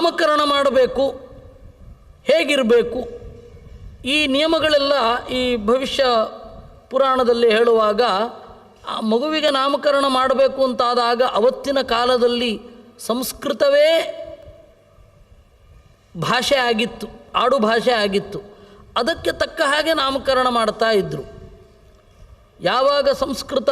ನಾಮಕರಣ ಮಾಡಬೇಕು, ಹೇಗಿರಬೇಕು, ಈ ನಿಯಮಗಳೆಲ್ಲ ಈ ಭವಿಷ್ಯ ಪುರಾಣದಲ್ಲಿ ಹೇಳುವಾಗ ಆ ಮಗುವಿಗೆ ನಾಮಕರಣ ಮಾಡಬೇಕು ಅಂತಾದಾಗ ಅವತ್ತಿನ ಕಾಲದಲ್ಲಿ ಸಂಸ್ಕೃತವೇ ಭಾಷೆ ಆಗಿತ್ತು, ಆಡು ಭಾಷೆ ಆಗಿತ್ತು. ಅದಕ್ಕೆ ತಕ್ಕ ಹಾಗೆ ನಾಮಕರಣ ಮಾಡ್ತಾ ಇದ್ದರು. ಯಾವಾಗ ಸಂಸ್ಕೃತ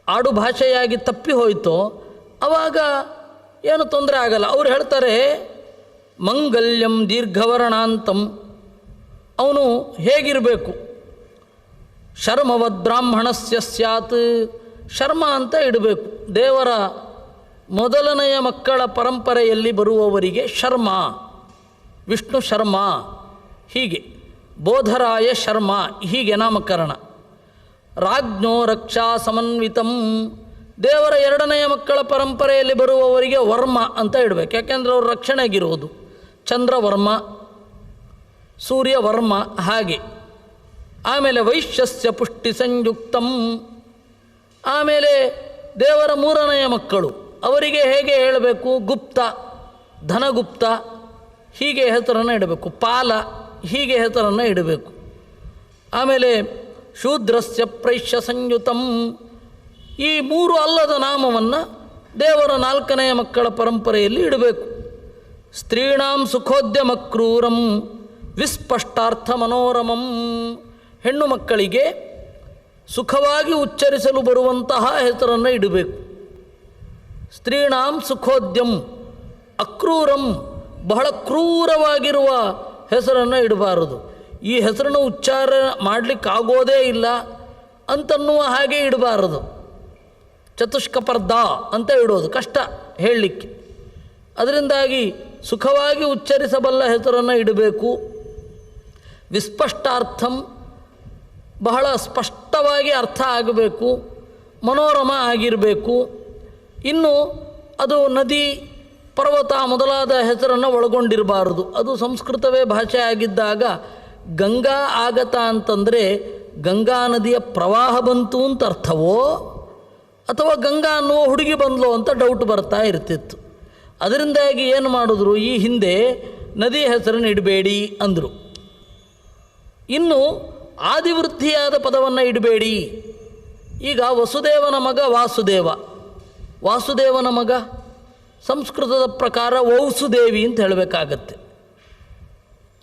ಆಡು ಭಾಷೆಯಾಗಿ ತಪ್ಪಿ ಹೋಯಿತೋ ಆವಾಗ ಏನು ತೊಂದರೆ ಆಗಲ್ಲ. ಅವ್ರು ಹೇಳ್ತಾರೆ ಮಂಗಲ್ಯಂ ದೀರ್ಘವರ್ಣಾಂತಂ, ಅವನು ಹೇಗಿರಬೇಕು, ಶರ್ಮವದ್ ಬ್ರಾಹ್ಮಣಸ್ಯ ಸ್ಯಾತ್, ಶರ್ಮ ಅಂತ ಇಡಬೇಕು. ದೇವರ ಮೊದಲನೆಯ ಮಕ್ಕಳ ಪರಂಪರೆಯಲ್ಲಿ ಬರುವವರಿಗೆ ಶರ್ಮ, ವಿಷ್ಣು ಶರ್ಮ, ಹೀಗೆ ಬೋಧರಾಯ ಶರ್ಮ, ಹೀಗೆ ನಾಮಕರಣ. ರಾಜ್ಞೋ ರಕ್ಷಾ ಸಮನ್ವಿತಂ, ದೇವರ ಎರಡನೆಯ ಮಕ್ಕಳ ಪರಂಪರೆಯಲ್ಲಿ ಬರುವವರಿಗೆ ವರ್ಮ ಅಂತ ಇಡಬೇಕು, ಯಾಕೆಂದರೆ ಅವರು ರಕ್ಷಣೆಗಿರೋದು. ಚಂದ್ರವರ್ಮ, ಸೂರ್ಯವರ್ಮ, ಹಾಗೆ. ಆಮೇಲೆ ವೈಶ್ಯಸ್ಯ ಪುಷ್ಟಿ ಸಂಯುಕ್ತಂ, ಆಮೇಲೆ ದೇವರ ಮೂರನೆಯ ಮಕ್ಕಳು ಅವರಿಗೆ ಹೇಗೆ ಹೇಳಬೇಕು, ಗುಪ್ತ, ಧನಗುಪ್ತ, ಹೀಗೆ ಹೆಸರನ್ನು ಇಡಬೇಕು. ಪಾಲ, ಹೀಗೆ ಹೆಸರನ್ನು ಇಡಬೇಕು. ಆಮೇಲೆ ಶೂದ್ರಸ್ಯ ಪ್ರೈಶ್ಯ ಸಂಯುತಂ, ಈ ಮೂರು ಅಲ್ಲದ ನಾಮವನ್ನು ದೇವರ ನಾಲ್ಕನೆಯ ಮಕ್ಕಳ ಪರಂಪರೆಯಲ್ಲಿ ಇಡಬೇಕು. ಸ್ತ್ರೀಣಾಂ ಸುಖೋದ್ಯಮ ಕ್ರೂರಂ ವಿಸ್ಪಷ್ಟಾರ್ಥ ಮನೋರಮಂ, ಹೆಣ್ಣು ಮಕ್ಕಳಿಗೆ ಸುಖವಾಗಿ ಉಚ್ಚರಿಸಲು ಬರುವಂತಹ ಹೆಸರನ್ನು ಇಡಬೇಕು. ಸ್ತ್ರೀಣಾಂ ಸುಖೋದ್ಯಂ ಅಕ್ರೂರಂ, ಬಹಳ ಕ್ರೂರವಾಗಿರುವ ಹೆಸರನ್ನು ಇಡಬಾರದು. ಈ ಹೆಸರನ್ನು ಉಚ್ಚಾರ ಮಾಡಲಿಕ್ಕಾಗೋದೇ ಇಲ್ಲ ಅಂತನ್ನುವ ಹಾಗೆ ಇಡಬಾರದು. ಚತುಷ್ಕಪರ್ಧ ಅಂತ ಇಡೋದು ಕಷ್ಟ ಹೇಳಲಿಕ್ಕೆ. ಅದರಿಂದಾಗಿ ಸುಖವಾಗಿ ಉಚ್ಚರಿಸಬಲ್ಲ ಹೆಸರನ್ನು ಇಡಬೇಕು. ವಿಸ್ಪಷ್ಟಾರ್ಥಂ, ಬಹಳ ಸ್ಪಷ್ಟವಾಗಿ ಅರ್ಥ ಆಗಬೇಕು. ಮನೋರಮ ಆಗಿರಬೇಕು. ಇನ್ನು ಅದು ನದಿ, ಪರ್ವತ ಮೊದಲಾದ ಹೆಸರನ್ನು ಒಳಗೊಂಡಿರಬಾರದು. ಅದು ಸಂಸ್ಕೃತವೇ ಭಾಷೆ ಆಗಿದ್ದಾಗ ಗಂಗಾ ಆಗತ ಅಂತಂದರೆ ಗಂಗಾ ನದಿಯ ಪ್ರವಾಹ ಬಂತು ಅಂತ ಅರ್ಥವೋ ಅಥವಾ ಗಂಗಾ ಅನ್ನುವ ಹುಡುಗಿ ಬಂದ್ಲೋ ಅಂತ ಡೌಟ್ ಬರ್ತಾ ಇರ್ತಿತ್ತು. ಅದರಿಂದಾಗಿ ಏನು ಮಾಡಿದ್ರು, ಈ ಹಿಂದೆ ನದಿ ಹೆಸರನ್ನು ಇಡಬೇಡಿ ಅಂದರು. ಇನ್ನು ಆದಿವೃದ್ಧಿಯಾದ ಪದವನ್ನು ಇಡಬೇಡಿ. ಈಗ ವಸುದೇವನ ಮಗ ವಾಸುದೇವ, ವಾಸುದೇವನ ಮಗ ಸಂಸ್ಕೃತದ ಪ್ರಕಾರ ವೌಸುದೇವಿ ಅಂತ ಹೇಳಬೇಕಾಗತ್ತೆ.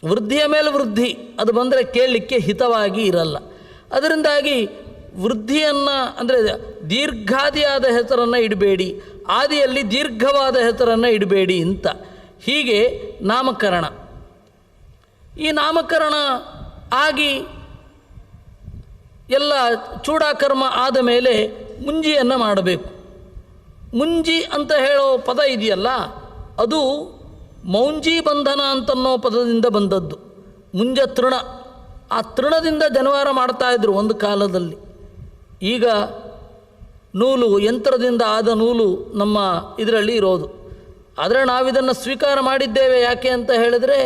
ವೃದ್ಧಿಯ ಮೇಲೆ ವೃದ್ಧಿ ಅದು ಬಂದರೆ ಕೇಳಲಿಕ್ಕೆ ಹಿತವಾಗಿ ಇರಲ್ಲ. ಅದರಿಂದಾಗಿ ವೃದ್ಧಿಯನ್ನು ಅಂದರೆ ದೀರ್ಘಾದಿಯಾದ ಹೆಸರನ್ನು ಇಡಬೇಡಿ, ಆದಿಯಲ್ಲಿ ದೀರ್ಘವಾದ ಹೆಸರನ್ನು ಇಡಬೇಡಿ ಅಂತ ಹೀಗೆ ನಾಮಕರಣ. ಈ ನಾಮಕರಣ ಆಗಿ ಎಲ್ಲ ಚೂಡಾಕರ್ಮ ಆದ ಮೇಲೆ ಮುಂಜಿಯನ್ನು ಮಾಡಬೇಕು. ಮುಂಜಿ ಅಂತ ಹೇಳೋ ಪದ ಇದೆಯಲ್ಲ, ಅದು ಮೌಂಜಿ ಬಂಧನ ಅಂತನ್ನೋ ಪದದಿಂದ ಬಂದದ್ದು. ಮುಂಜ ತೃಣ, ಆ ತೃಣದಿಂದ ಜನವಾರ ಮಾಡ್ತಾಯಿದ್ರು ಒಂದು ಕಾಲದಲ್ಲಿ. ಈಗ ನೂಲು, ಯಂತ್ರದಿಂದ ಆದ ನೂಲು ನಮ್ಮ ಇದರಲ್ಲಿ ಇರೋದು. ಆದರೆ ನಾವಿದನ್ನು ಸ್ವೀಕಾರ ಮಾಡಿದ್ದೇವೆ. ಯಾಕೆ ಅಂತ ಹೇಳಿದರೆ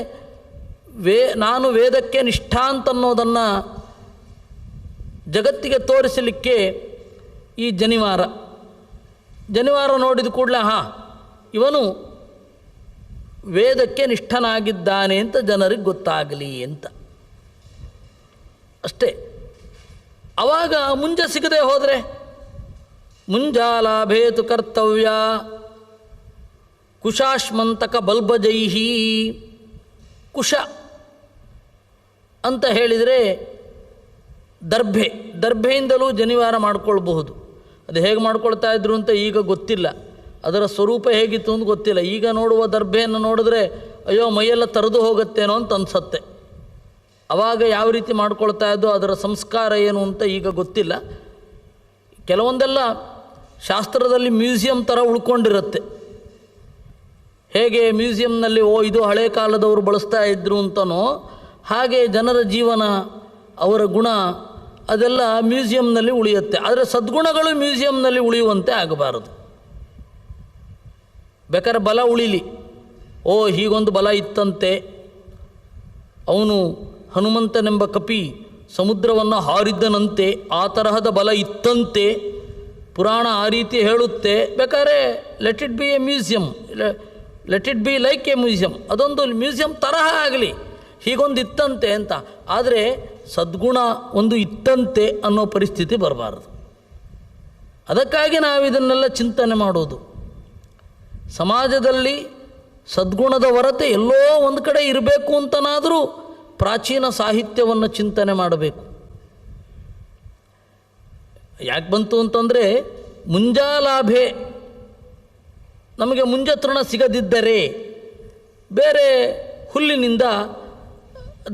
ನಾನು ವೇದಕ್ಕೆ ನಿಷ್ಠಾ ಅಂತನ್ನೋದನ್ನು ಜಗತ್ತಿಗೆ ತೋರಿಸಲಿಕ್ಕೆ ಈ ಜನಿವಾರ ನೋಡಿದ ಕೂಡಲೇ ಇವನು ವೇದಕ್ಕೆ ನಿಷ್ಠನಾಗಿದ್ದಾನೆ ಅಂತ ಜನರಿಗೆ ಗೊತ್ತಾಗಲಿ ಅಂತ ಅಷ್ಟೇ. ಆವಾಗ ಮುಂಜ ಸಿಗದೆ ಹೋದರೆ ಮುಂಜಾಲಾಭೇತು ಕರ್ತವ್ಯ ಕುಶಾಶ್ಮಂತಕ ಬಲ್ಬಜೈಹಿ. ಕುಶ ಅಂತ ಹೇಳಿದರೆ ದರ್ಭೆಯಿಂದಲೂ ಜನಿವಾರ ಮಾಡಿಕೊಳ್ಬಹುದು. ಅದು ಹೇಗೆ ಮಾಡ್ಕೊಳ್ತಾ ಇದ್ರು ಅಂತ ಈಗ ಗೊತ್ತಿಲ್ಲ, ಅದರ ಸ್ವರೂಪ ಹೇಗಿತ್ತು ಅಂತ ಗೊತ್ತಿಲ್ಲ. ಈಗ ನೋಡುವ ದರ್ಭೆಯನ್ನು ನೋಡಿದ್ರೆ ಅಯ್ಯೋ ಮೈಯೆಲ್ಲ ತರದು ಹೋಗುತ್ತೇನೋ ಅಂತ ಅನಿಸತ್ತೆ. ಆವಾಗ ಯಾವ ರೀತಿ ಮಾಡ್ಕೊಳ್ತಾ ಇದ್ದೋ ಅದರ ಸಂಸ್ಕಾರ ಏನು ಅಂತ ಈಗ ಗೊತ್ತಿಲ್ಲ. ಕೆಲವೊಂದೆಲ್ಲ ಶಾಸ್ತ್ರದಲ್ಲಿ ಮ್ಯೂಸಿಯಂ ಥರ ಉಳ್ಕೊಂಡಿರುತ್ತೆ. ಹೇಗೆ ಮ್ಯೂಸಿಯಂನಲ್ಲಿ ಇದು ಹಳೆ ಕಾಲದವರು ಬಳಸ್ತಾ ಇದ್ರು ಅಂತನೋ ಹಾಗೆ ಜನರ ಜೀವನ, ಅವರ ಗುಣ ಅದೆಲ್ಲ ಮ್ಯೂಸಿಯಂನಲ್ಲಿ ಉಳಿಯುತ್ತೆ. ಆದರೆ ಸದ್ಗುಣಗಳು ಮ್ಯೂಸಿಯಂನಲ್ಲಿ ಉಳಿಯುವಂತೆ ಆಗಬಾರದು. ಬೇಕಾದ್ರೆ ಬಲ ಉಳಿಲಿ, ಹೀಗೊಂದು ಬಲ ಇತ್ತಂತೆ, ಅವನು ಹನುಮಂತನೆಂಬ ಕಪಿ ಸಮುದ್ರವನ್ನು ಹಾರಿದ್ದನಂತೆ, ಆ ತರಹದ ಬಲ ಇತ್ತಂತೆ, ಪುರಾಣ ಆ ರೀತಿ ಹೇಳುತ್ತೆ. ಬೇಕಾದ್ರೆ let it be A museum, let it be like A museum, ಅದೊಂದು ಮ್ಯೂಸಿಯಂ ತರಹ ಆಗಲಿ, ಹೀಗೊಂದು ಇತ್ತಂತೆ ಅಂತ. ಆದರೆ ಸದ್ಗುಣ ಒಂದು ಇತ್ತಂತೆ ಅನ್ನೋ ಪರಿಸ್ಥಿತಿ ಬರಬಾರದು. ಅದಕ್ಕಾಗಿ ನಾವು ಇದನ್ನೆಲ್ಲ ಚಿಂತನೆ ಮಾಡೋದು. ಸಮಾಜದಲ್ಲಿ ಸದ್ಗುಣದ ಹೊರತೆ ಎಲ್ಲೋ ಒಂದು ಕಡೆ ಇರಬೇಕು ಅಂತನಾದರೂ ಪ್ರಾಚೀನ ಸಾಹಿತ್ಯವನ್ನು ಚಿಂತನೆ ಮಾಡಬೇಕು. ಯಾಕೆ ಬಂತು ಅಂತಂದರೆ, ಮುಂಜಾಲಾಭೆ, ನಮಗೆ ಮುಂಜತೃಣ ಸಿಗದಿದ್ದರೆ ಬೇರೆ ಹುಲ್ಲಿನಿಂದ,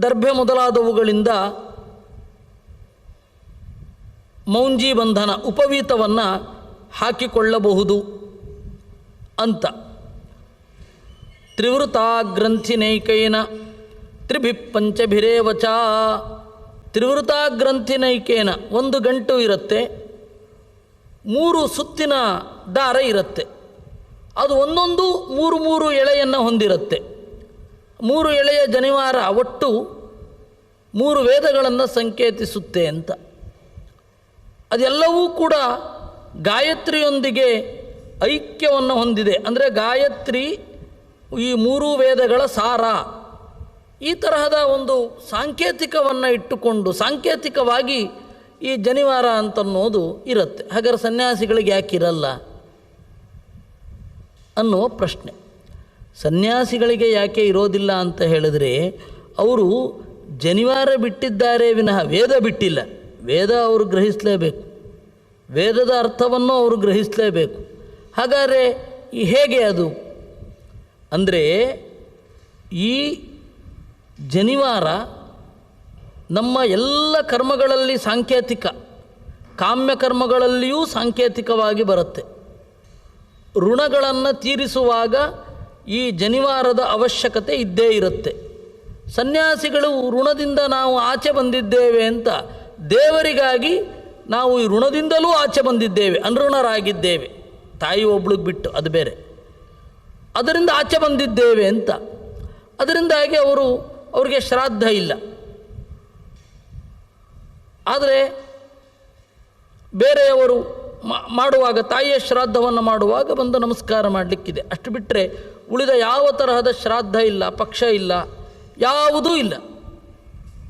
ದರ್ಭೆ ಮೊದಲಾದವುಗಳಿಂದ ಮೌಂಜಿ ಬಂಧನ ಉಪವೀತವನ್ನು ಹಾಕಿಕೊಳ್ಳಬಹುದು ಅಂತ. ತ್ರಿವೃತಾಗ್ರಂಥಿನೈಕೈನ ತ್ರಿಭಿಪ್ಪಂಚಭಿರೇವಚ. ತ್ರಿವೃತಾಗ್ರಂಥಿನೈಕೇನ, ಒಂದು ಗಂಟು ಇರುತ್ತೆ, 3 ಸುತ್ತಿನ ದಾರ ಇರುತ್ತೆ, ಅದು ಒಂದೊಂದು 3 ಎಳೆಯನ್ನು ಹೊಂದಿರುತ್ತೆ. 3 ಎಳೆಯ ಜನಿವಾರ ಒಟ್ಟು 3 ವೇದಗಳನ್ನು ಸಂಕೇತಿಸುತ್ತೆ ಅಂತ. ಅದೆಲ್ಲವೂ ಕೂಡ ಗಾಯತ್ರಿಯೊಂದಿಗೆ ಐಕ್ಯವನ್ನು ಹೊಂದಿದೆ. ಅಂದರೆ ಗಾಯತ್ರಿ ಈ 3 ವೇದಗಳ ಸಾರ. ಈ ತರಹದ ಒಂದು ಸಾಂಕೇತಿಕವನ್ನು ಇಟ್ಟುಕೊಂಡು ಸಾಂಕೇತಿಕವಾಗಿ ಈ ಜನಿವಾರ ಅಂತನ್ನೋದು ಇರುತ್ತೆ. ಹಾಗಾದ್ರೆ ಸನ್ಯಾಸಿಗಳಿಗೆ ಯಾಕಿರಲ್ಲ ಅನ್ನೋ ಪ್ರಶ್ನೆ. ಸನ್ಯಾಸಿಗಳಿಗೆ ಯಾಕೆ ಇರೋದಿಲ್ಲ ಅಂತ ಹೇಳಿದರೆ, ಅವರು ಜನಿವಾರ ಬಿಟ್ಟಿದ್ದಾರೆ ವಿನಃ ವೇದ ಬಿಟ್ಟಿಲ್ಲ. ವೇದ ಅವರು ಗ್ರಹಿಸಲೇಬೇಕು, ವೇದದ ಅರ್ಥವನ್ನು ಅವರು ಗ್ರಹಿಸಲೇಬೇಕು. ಹಾಗಾದರೆ ಹೇಗೆ ಅದು ಅಂದರೆ, ಈ ಜನಿವಾರ ನಮ್ಮ ಎಲ್ಲ ಕರ್ಮಗಳಲ್ಲಿ ಸಾಂಕೇತಿಕ, ಕಾಮ್ಯ ಕರ್ಮಗಳಲ್ಲಿಯೂ ಸಾಂಕೇತಿಕವಾಗಿ ಬರುತ್ತೆ. ಋಣಗಳನ್ನು ತೀರಿಸುವಾಗ ಈ ಜನಿವಾರದ ಅವಶ್ಯಕತೆ ಇದ್ದೇ ಇರುತ್ತೆ. ಸನ್ಯಾಸಿಗಳು ಋಣದಿಂದ ನಾವು ಆಚೆ ಬಂದಿದ್ದೇವೆ ಅಂತ, ದೇವರಿಗಾಗಿ ನಾವು ಈ ಋಣದಿಂದಲೂ ಆಚೆ ಬಂದಿದ್ದೇವೆ, ಅನೃಣರಾಗಿದ್ದೇವೆ, ತಾಯಿ ಒಬ್ಳಿಗೆ ಬಿಟ್ಟು, ಅದು ಬೇರೆ, ಅದರಿಂದ ಆಚೆ ಬಂದಿದ್ದೇವೆ ಅಂತ. ಅದರಿಂದಾಗಿ ಅವ್ರಿಗೆ ಶ್ರಾದ್ದ ಇಲ್ಲ. ಆದರೆ ಬೇರೆಯವರು ಮಾಡುವಾಗ, ತಾಯಿಯ ಶ್ರಾದ್ದವನ್ನು ಮಾಡುವಾಗ ಬಂದು ನಮಸ್ಕಾರ ಮಾಡಲಿಕ್ಕಿದೆ. ಅಷ್ಟು ಬಿಟ್ಟರೆ ಉಳಿದ ಯಾವ ತರಹದ ಶ್ರಾದ್ದ ಇಲ್ಲ, ಪಕ್ಷ ಇಲ್ಲ, ಯಾವುದೂ ಇಲ್ಲ.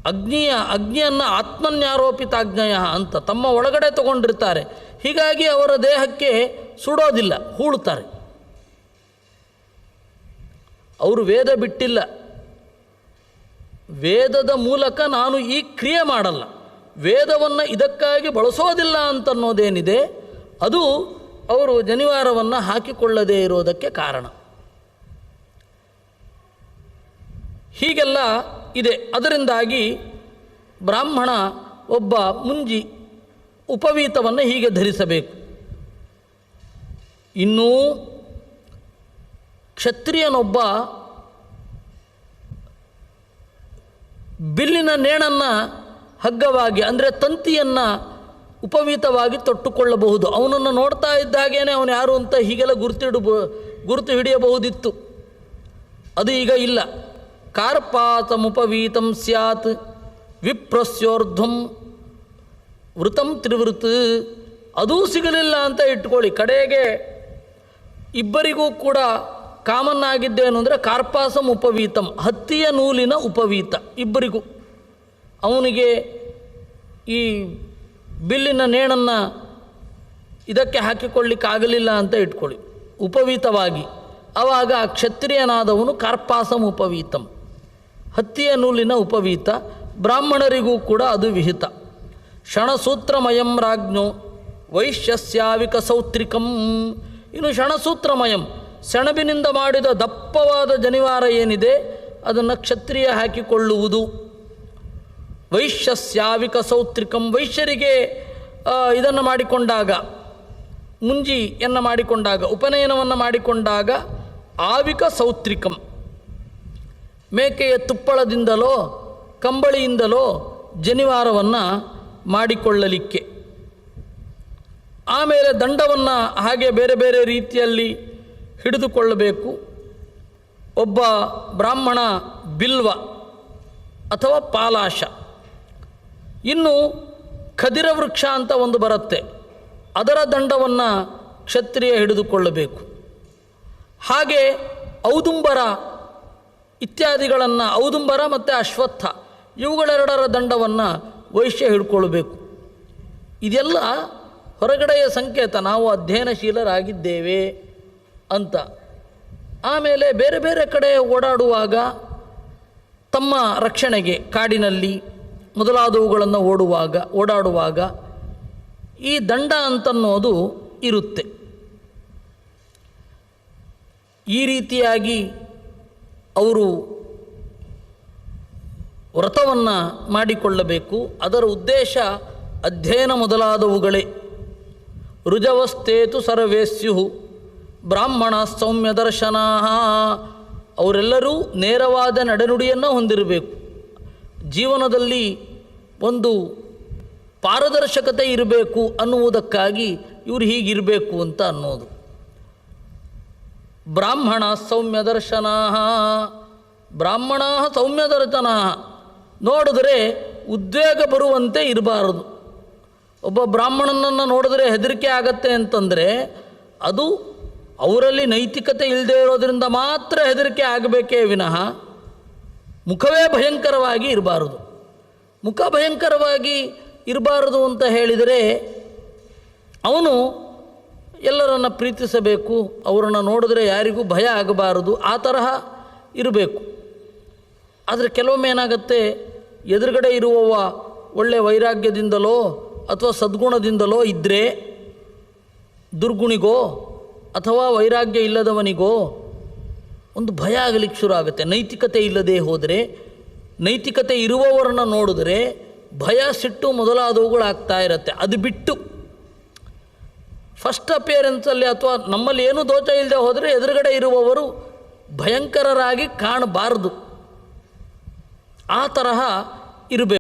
ಅಗ್ನಿಯನ್ನು ಆತ್ಮನ್ಯಾರೋಪಿತಾಜ್ಞಯ ಅಂತ ತಮ್ಮ ಒಳಗಡೆ ತಗೊಂಡಿರ್ತಾರೆ. ಹೀಗಾಗಿ ಅವರ ದೇಹಕ್ಕೆ ಸುಡೋದಿಲ್ಲ, ಹೂಳುತ್ತಾರೆ. ಅವರು ವೇದ ಬಿಟ್ಟಿಲ್ಲ. ವೇದದ ಮೂಲಕ ನಾನು ಈ ಕ್ರಿಯೆ ಮಾಡಲ್ಲ, ವೇದವನ್ನು ಇದಕ್ಕಾಗಿ ಬಳಸೋದಿಲ್ಲ ಅಂತನ್ನೋದೇನಿದೆ, ಅದು ಅವರು ಜನಿವಾರವನ್ನು ಹಾಕಿಕೊಳ್ಳದೇ ಇರೋದಕ್ಕೆ ಕಾರಣ. ಹೀಗೆಲ್ಲ ಇದೆ. ಅದರಿಂದಾಗಿ ಬ್ರಾಹ್ಮಣ ಒಬ್ಬ ಮುಂಜಿ ಉಪವೀತವನ್ನು ಹೀಗೆ ಧರಿಸಬೇಕು. ಇನ್ನೂ ಕ್ಷತ್ರಿಯನೊಬ್ಬ ಬಿಲ್ಲಿನ ನೇಣನ್ನು ಹಗ್ಗವಾಗಿ, ಅಂದರೆ ತಂತಿಯನ್ನು ಉಪವೀತವಾಗಿ ತೊಟ್ಟುಕೊಳ್ಳಬಹುದು. ಅವನನ್ನು ನೋಡ್ತಾ ಇದ್ದಾಗೇನೆ ಅವನು ಯಾರು ಅಂತ ಹೀಗೆಲ್ಲ ಗುರುತು ಹಿಡಿಯಬಹುದಿತ್ತು. ಅದು ಈಗ ಇಲ್ಲ. ಕಾರ್ಪಾತಮುಪವೀತಂ ಸ್ಯಾತ್ ವಿಪ್ರಸ್ಯೋರ್ಧ್ವಂ ವೃತಂ ತ್ರಿವೃತ್, ಅದೂ ಸಿಗಲಿಲ್ಲ ಅಂತ ಇಟ್ಕೊಳ್ಳಿ. ಕಡೆಗೆ ಇಬ್ಬರಿಗೂ ಕೂಡ ಕಾಮನ್ ಆಗಿದ್ದೇನು ಅಂದರೆ ಕಾರ್ಪಾಸಂ ಉಪವೀತಂ, ಹತ್ತಿಯ ನೂಲಿನ ಉಪವೀತ ಇಬ್ಬರಿಗೂ. ಅವನಿಗೆ ಈ ಬಿಲ್ಲಿನ ನೇಣನ್ನು ಇದಕ್ಕೆ ಹಾಕಿಕೊಳ್ಳಿಕ್ಕಾಗಲಿಲ್ಲ ಅಂತ ಇಟ್ಕೊಳ್ಳಿ, ಉಪವೀತವಾಗಿ. ಆವಾಗ ಕ್ಷತ್ರಿಯನಾದವನು ಕಾರ್ಪಾಸಂ ಉಪವೀತಂ, ಹತ್ತಿಯ ನೂಲಿನ ಉಪವೀತ. ಬ್ರಾಹ್ಮಣರಿಗೂ ಕೂಡ ಅದು ವಿಹಿತ. ಷಣಸೂತ್ರಮಯಂ ರಾಜ್ಞೋ ವೈಶ್ಯಸ್ಯಾವಿಕ ಸೌತ್ರಿಕಂ. ಇನ್ನು ಷಣಸೂತ್ರಮಯಂ, ಸೆಣಬಿನಿಂದ ಮಾಡಿದ ದಪ್ಪವಾದ ಜನಿವಾರ ಏನಿದೆ ಅದನ್ನು ಕ್ಷತ್ರಿಯ ಹಾಕಿಕೊಳ್ಳುವುದು. ವೈಶ್ಯಸ್ಯಾವಿಕ ಸೌತ್ರಿಕಂ, ವೈಶ್ಯರಿಗೆ ಇದನ್ನು ಮಾಡಿಕೊಂಡಾಗ, ಮುಂಜಿಯನ್ನು ಮಾಡಿಕೊಂಡಾಗ, ಉಪನಯನವನ್ನು ಮಾಡಿಕೊಂಡಾಗ ಆವಿಕ ಸೌತ್ರಿಕಂ, ಮೇಕೆಯ ತುಪ್ಪಳದಿಂದಲೋ ಕಂಬಳಿಯಿಂದಲೋ ಜನಿವಾರವನ್ನು ಮಾಡಿಕೊಳ್ಳಲಿಕ್ಕೆ. ಆಮೇಲೆ ದಂಡವನ್ನು ಹಾಗೆ ಬೇರೆ ಬೇರೆ ರೀತಿಯಲ್ಲಿ ಹಿಡಿದುಕೊಳ್ಳಬೇಕು. ಒಬ್ಬ ಬ್ರಾಹ್ಮಣ ಬಿಲ್ವ ಅಥವಾ ಪಾಲಾಶ. ಇನ್ನು ಖದಿರ ವೃಕ್ಷ ಅಂತ ಒಂದು ಬರುತ್ತೆ, ಅದರ ದಂಡವನ್ನು ಕ್ಷತ್ರಿಯ ಹಿಡಿದುಕೊಳ್ಳಬೇಕು. ಹಾಗೆ ಔದುಂಬರ ಇತ್ಯಾದಿಗಳನ್ನು, ಔದುಂಬರ ಮತ್ತು ಅಶ್ವತ್ಥ ಇವುಗಳೆರಡರ ದಂಡವನ್ನು ವೈಶ್ಯ ಹಿಡ್ಕೊಳ್ಬೇಕು. ಇದೆಲ್ಲ ಹೊರಗಡೆಯ ಸಂಕೇತ, ನಾವು ಅಧ್ಯಯನಶೀಲರಾಗಿದ್ದೇವೆ ಅಂತ. ಆಮೇಲೆ ಬೇರೆ ಬೇರೆ ಕಡೆ ಓಡಾಡುವಾಗ ತಮ್ಮ ರಕ್ಷಣೆಗೆ ಕಾಡಿನಲ್ಲಿ ಮೊದಲಾದವುಗಳನ್ನು ಓಡಾಡುವಾಗ ಈ ದಂಡ ಅಂತನ್ನೋದು ಇರುತ್ತೆ. ಈ ರೀತಿಯಾಗಿ ಅವರು ವ್ರತವನ್ನು ಮಾಡಿಕೊಳ್ಳಬೇಕು. ಅದರ ಉದ್ದೇಶ ಅಧ್ಯಯನ ಮೊದಲಾದವುಗಳೇ. ರುಜವಸ್ತೇತು ಸರ್ವೇಸ್ಯು ಬ್ರಾಹ್ಮಣ ಸೌಮ್ಯ ದರ್ಶನಾ, ಅವರೆಲ್ಲರೂ ನೇರವಾದ ನಡೆನುಡಿಯನ್ನು ಹೊಂದಿರಬೇಕು. ಜೀವನದಲ್ಲಿ ಒಂದು ಪಾರದರ್ಶಕತೆ ಇರಬೇಕು ಅನ್ನುವುದಕ್ಕಾಗಿ ಇವರು ಹೀಗಿರಬೇಕು ಅಂತ ಅನ್ನೋದು. ಬ್ರಾಹ್ಮಣ ಸೌಮ್ಯ ದರ್ಶನಾ, ಬ್ರಾಹ್ಮಣ ಸೌಮ್ಯ ದರ್ಶನಾ, ನೋಡಿದ್ರೆ ಉದ್ವೇಗ ಬರುವಂತೆ ಇರಬಾರದು. ಒಬ್ಬ ಬ್ರಾಹ್ಮಣನನ್ನು ನೋಡಿದ್ರೆ ಹೆದರಿಕೆ ಆಗತ್ತೆ ಅಂತಂದರೆ ಅದು ಅವರಲ್ಲಿ ನೈತಿಕತೆ ಇಲ್ಲದೆ ಇರೋದರಿಂದ ಮಾತ್ರ ಹೆದರಿಕೆ ಆಗಬೇಕೇ ವಿನಃ ಮುಖವೇ ಭಯಂಕರವಾಗಿ ಇರಬಾರದು. ಮುಖ ಭಯಂಕರವಾಗಿ ಇರಬಾರದು ಅಂತ ಹೇಳಿದರೆ ಅವನು ಎಲ್ಲರನ್ನು ಪ್ರೀತಿಸಬೇಕು, ಅವರನ್ನು ನೋಡಿದ್ರೆ ಯಾರಿಗೂ ಭಯ ಆಗಬಾರದು, ಆ ತರಹ ಇರಬೇಕು. ಆದರೆ ಕೆಲವೊಮ್ಮೆ ಏನಾಗುತ್ತೆ, ಎದುರುಗಡೆ ಇರುವವ ಒಳ್ಳೆಯ ವೈರಾಗ್ಯದಿಂದಲೋ ಅಥವಾ ಸದ್ಗುಣದಿಂದಲೋ ಇದ್ದರೆ ದುರ್ಗುಣಿಗೋ ಅಥವಾ ವೈರಾಗ್ಯ ಇಲ್ಲದವನಿಗೋ ಒಂದು ಭಯ ಆಗಲಿಕ್ಕೆ ಶುರು ಆಗುತ್ತೆ. ನೈತಿಕತೆ ಇಲ್ಲದೆ ಹೋದರೆ, ನೈತಿಕತೆ ಇರುವವರನ್ನು ನೋಡಿದ್ರೆ ಭಯ, ಸಿಟ್ಟು ಮೊದಲಾದವುಗಳಾಗ್ತಾ ಇರುತ್ತೆ. ಅದು ಬಿಟ್ಟು ಫಸ್ಟ್ ಅಪಿಯರೆನ್ಸಲ್ಲಿ ಅಥವಾ ನಮ್ಮಲ್ಲಿ ಏನೂ ದೋಷ ಇಲ್ಲದೆ ಹೋದರೆ ಎದುರುಗಡೆ ಇರುವವರು ಭಯಂಕರರಾಗಿ ಕಾಣಬಾರದು. ಆ ತರಹ ಇರಬೇಕು.